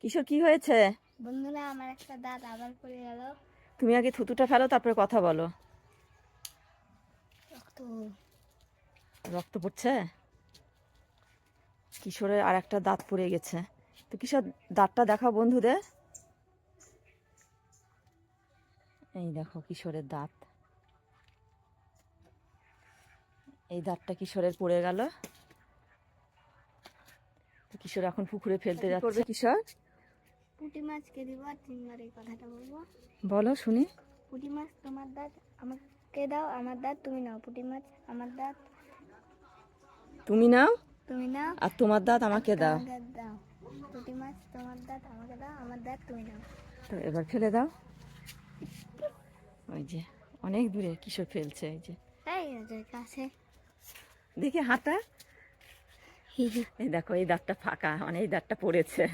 কিশোর কি হয়েছে? বন্ধুরা, আমার একটা দাঁত আবার পড়ে গেল। তুমি আগে থুতুটা ফেলো, তারপরে কথা বলো। রক্ত। রক্ত পড়ছে? কিশোরের আর একটা দাঁত পড়ে গেছে। তো কিশোর, দাঁতটা দেখাও বন্ধুদের। এই দেখো কিশোরের দাঁত। এই দাঁতটা কিশোরের পড়ে গেল। তো কিশোর এখন পুকুরে ফেলতে যাচ্ছে। কিশোর, পুঁটি মাছকে দিব আর 3বার এই কথাটা বলবো। বলো শুনি। পুঁটি মাছ তোমার দাঁত আমাকে দাও, আমার দাঁত তুমি নাও। পুঁটি মাছ আমার দাঁত তুমি নাও, তুমি নাও, আর তোমার দাঁত আমাকে দাও। তোমার দাঁত দাও। পুঁটি মাছ তোমার দাঁত আমাকে দাও, আমার দাঁত তুমি নাও। তো এবার ফেলে দাও। ওই যে অনেক দূরে কিশোর ফেলছে। এই যে এই ওদের কাছে। দেখি হাতটা। এই দেখো, এই দাঁতটা ফাঁকা, মানে এই দাঁতটা পড়েছে।